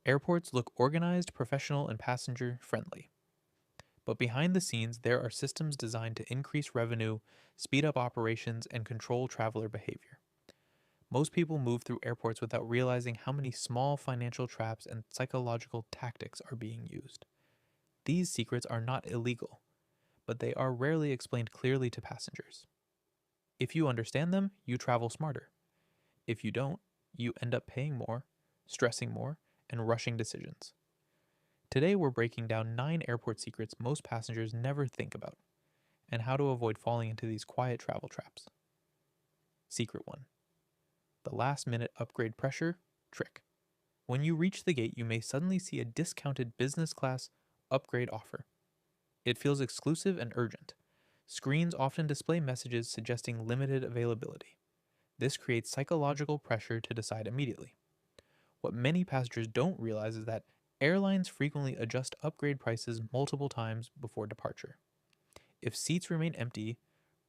Airports look organized, professional, and passenger friendly. But behind the scenes, there are systems designed to increase revenue, speed up operations, and control traveler behavior. Most people move through airports without realizing how many small financial traps and psychological tactics are being used. These secrets are not illegal, but they are rarely explained clearly to passengers. If you understand them, you travel smarter. If you don't, you end up paying more, stressing more, and rushing decisions. Today, we're breaking down 9 airport secrets most passengers never think about, and how to avoid falling into these quiet travel traps. Secret 1: the last minute upgrade pressure trick. When you reach the gate, you may suddenly see a discounted business class upgrade offer. It feels exclusive and urgent. Screens often display messages suggesting limited availability. This creates psychological pressure to decide immediately. What many passengers don't realize is that airlines frequently adjust upgrade prices multiple times before departure. If seats remain empty,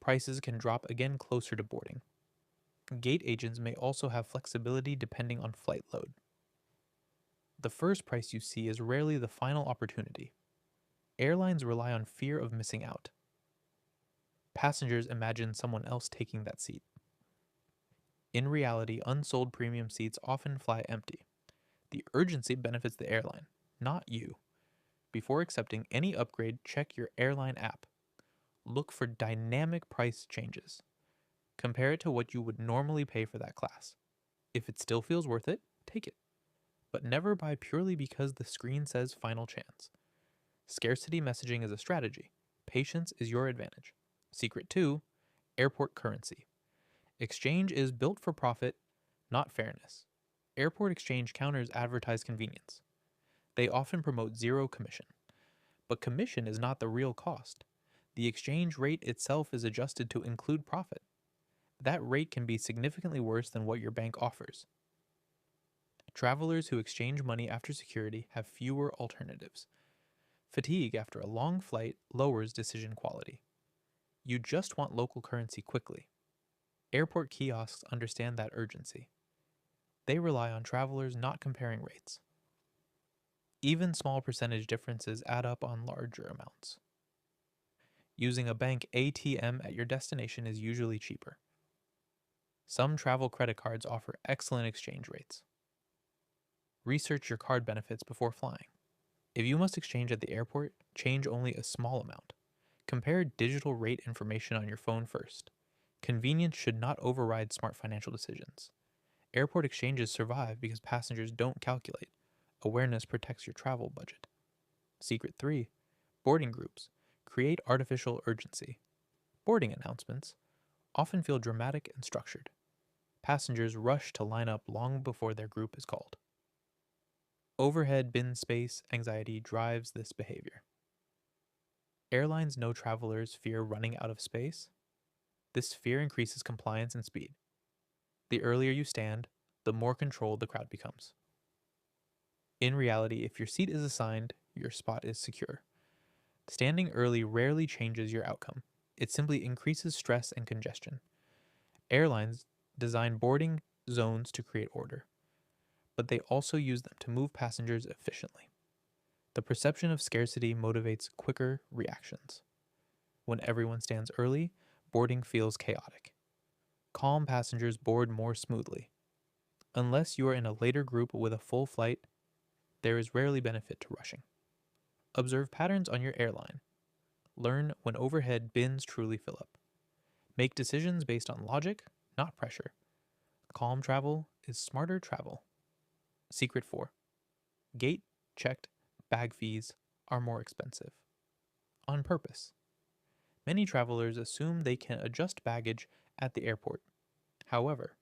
prices can drop again closer to boarding. Gate agents may also have flexibility depending on flight load. The first price you see is rarely the final opportunity. Airlines rely on fear of missing out. Passengers imagine someone else taking that seat. In reality, unsold premium seats often fly empty. The urgency benefits the airline, not you. Before accepting any upgrade, check your airline app. Look for dynamic price changes. Compare it to what you would normally pay for that class. If it still feels worth it, take it. But never buy purely because the screen says final chance. Scarcity messaging is a strategy. Patience is your advantage. Secret 2: airport currency. Exchange is built for profit, not fairness. Airport exchange counters advertise convenience. They often promote zero commission. But commission is not the real cost. The exchange rate itself is adjusted to include profit. That rate can be significantly worse than what your bank offers. Travelers who exchange money after security have fewer alternatives. Fatigue after a long flight lowers decision quality. You just want local currency quickly. Airport kiosks understand that urgency. They rely on travelers not comparing rates. Even small percentage differences add up on larger amounts. Using a bank ATM at your destination is usually cheaper. Some travel credit cards offer excellent exchange rates. Research your card benefits before flying. If you must exchange at the airport, change only a small amount. Compare digital rate information on your phone first. Convenience should not override smart financial decisions. Airport exchanges survive because passengers don't calculate. Awareness protects your travel budget. Secret 3: boarding groups create artificial urgency. Boarding announcements often feel dramatic and structured. Passengers rush to line up long before their group is called. Overhead bin space anxiety drives this behavior. Airlines know travelers fear running out of space. This fear increases compliance and speed. The earlier you stand, the more controlled the crowd becomes. In reality, if your seat is assigned, your spot is secure. Standing early rarely changes your outcome. It simply increases stress and congestion. Airlines design boarding zones to create order, but they also use them to move passengers efficiently. The perception of scarcity motivates quicker reactions. When everyone stands early, boarding feels chaotic. Calm passengers board more smoothly. Unless you are in a later group with a full flight, there is rarely benefit to rushing. Observe patterns on your airline. Learn when overhead bins truly fill up. Make decisions based on logic, not pressure. Calm travel is smarter travel. Secret 4: gate checked bag fees are more expensive. On purpose. Many travelers assume they can adjust baggage at the airport. However,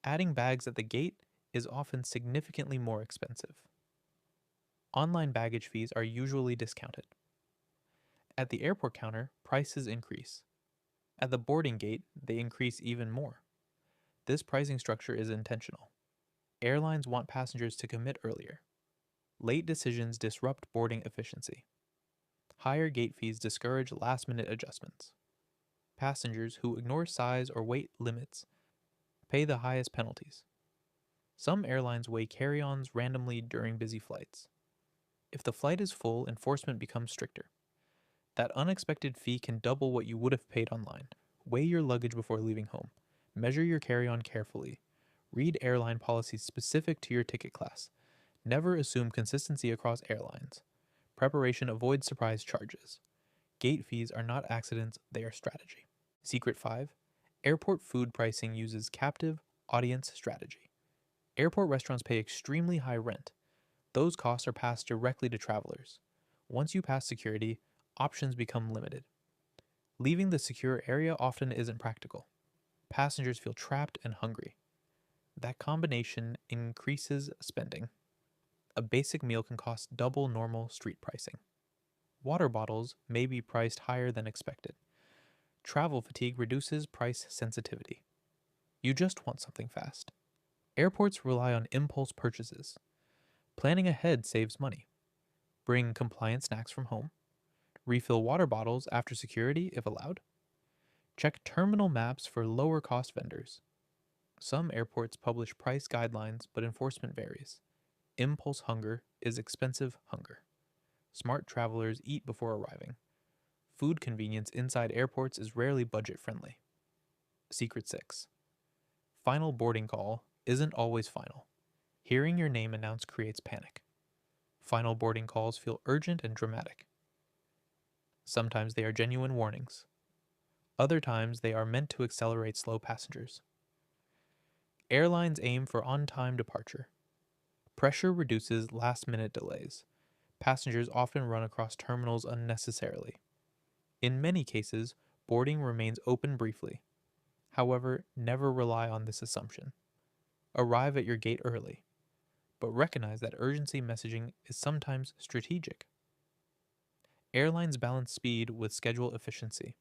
adding bags at the gate is often significantly more expensive. Online baggage fees are usually discounted. At the airport counter, prices increase. At the boarding gate, they increase even more. This pricing structure is intentional. Airlines want passengers to commit earlier. Late decisions disrupt boarding efficiency. Higher gate fees discourage last-minute adjustments. Passengers who ignore size or weight limits pay the highest penalties. Some airlines weigh carry-ons randomly during busy flights. If the flight is full, enforcement becomes stricter. That unexpected fee can double what you would have paid online. Weigh your luggage before leaving home. Measure your carry-on carefully. Read airline policies specific to your ticket class. Never assume consistency across airlines. Preparation avoids surprise charges. Gate fees are not accidents, they are strategy. Secret 5. Airport food pricing uses captive audience strategy. Airport restaurants pay extremely high rent. Those costs are passed directly to travelers. Once you pass security, options become limited. Leaving the secure area often isn't practical. Passengers feel trapped and hungry. That combination increases spending. A basic meal can cost double normal street pricing. Water bottles may be priced higher than expected. Travel fatigue reduces price sensitivity. You just want something fast. Airports rely on impulse purchases. Planning ahead saves money. Bring compliant snacks from home. Refill water bottles after security if allowed. Check terminal maps for lower cost vendors. Some airports publish price guidelines, but enforcement varies. Impulse hunger is expensive hunger. Smart travelers eat before arriving. Food convenience inside airports is rarely budget friendly. Secret 6. Final boarding call isn't always final. Hearing your name announced creates panic. Final boarding calls feel urgent and dramatic. Sometimes they are genuine warnings. Other times they are meant to accelerate slow passengers. Airlines aim for on-time departure. Pressure reduces last-minute delays. Passengers often run across terminals unnecessarily. In many cases, boarding remains open briefly. However, never rely on this assumption. Arrive at your gate early, but recognize that urgency messaging is sometimes strategic. Airlines balance speed with schedule efficiency.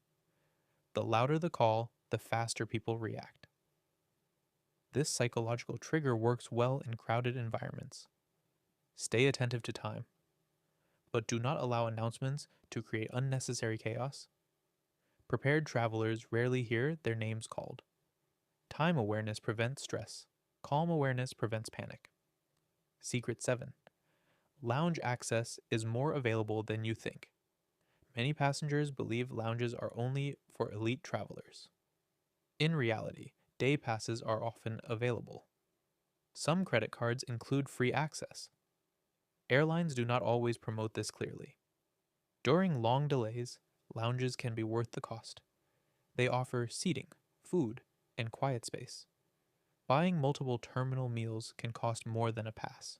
The louder the call, the faster people react. This psychological trigger works well in crowded environments. Stay attentive to time, but do not allow announcements to create unnecessary chaos. Prepared travelers rarely hear their names called. Time awareness prevents stress. Calm awareness prevents panic. Secret 7. Lounge access is more available than you think. Many passengers believe lounges are only for elite travelers. In reality, day passes are often available. Some credit cards include free access. Airlines do not always promote this clearly. During long delays, lounges can be worth the cost. They offer seating, food, and quiet space. Buying multiple terminal meals can cost more than a pass.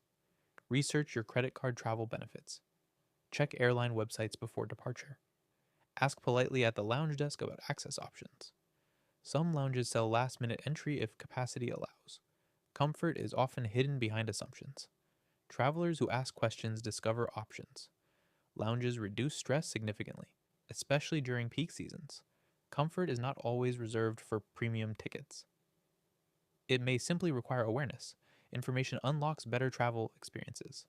Research your credit card travel benefits. Check airline websites before departure. Ask politely at the lounge desk about access options. Some lounges sell last-minute entry if capacity allows. Comfort is often hidden behind assumptions. Travelers who ask questions discover options. Lounges reduce stress significantly, especially during peak seasons. Comfort is not always reserved for premium tickets. It may simply require awareness. Information unlocks better travel experiences.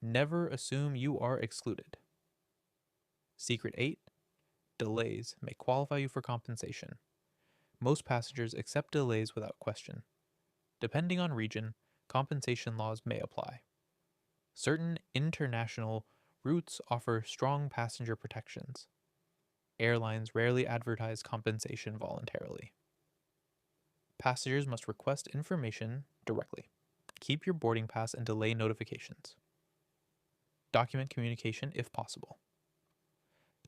Never assume you are excluded. Secret 8. Delays may qualify you for compensation. Most passengers accept delays without question. Depending on region, compensation laws may apply. Certain international routes offer strong passenger protections. Airlines rarely advertise compensation voluntarily. Passengers must request information directly. Keep your boarding pass and delay notifications. Document communication if possible.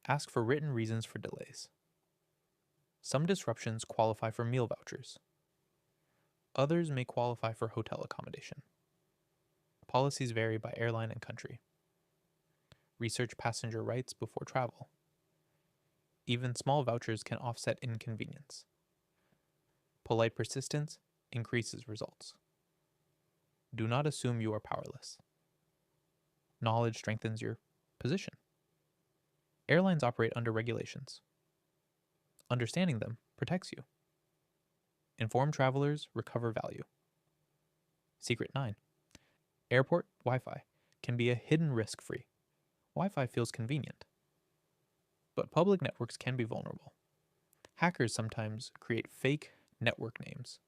Ask for written reasons for delays. Some disruptions qualify for meal vouchers. Others may qualify for hotel accommodation. Policies vary by airline and country. Research passenger rights before travel. Even small vouchers can offset inconvenience. Polite persistence increases results. Do not assume you are powerless. Knowledge strengthens your position. Airlines operate under regulations. Understanding them protects you. Informed travelers recover value. Secret 9. Airport Wi-Fi can be a hidden risk free. Wi-Fi feels convenient, but public networks can be vulnerable. Hackers sometimes create fake network names.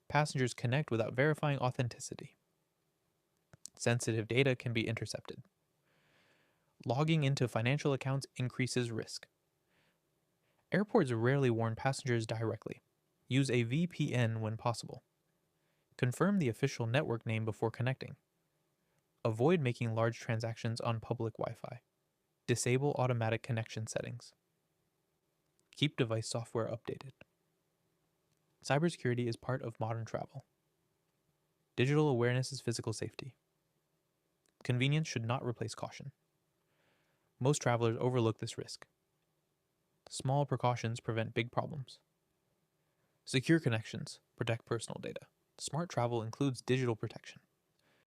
Passengers connect without verifying authenticity. Sensitive data can be intercepted. Logging into financial accounts increases risk. Airports rarely warn passengers directly. Use a VPN when possible. Confirm the official network name before connecting. Avoid making large transactions on public Wi-Fi. Disable automatic connection settings. Keep device software updated. Cybersecurity is part of modern travel. Digital awareness is physical safety. Convenience should not replace caution. Most travelers overlook this risk. Small precautions prevent big problems. Secure connections protect personal data. Smart travel includes digital protection.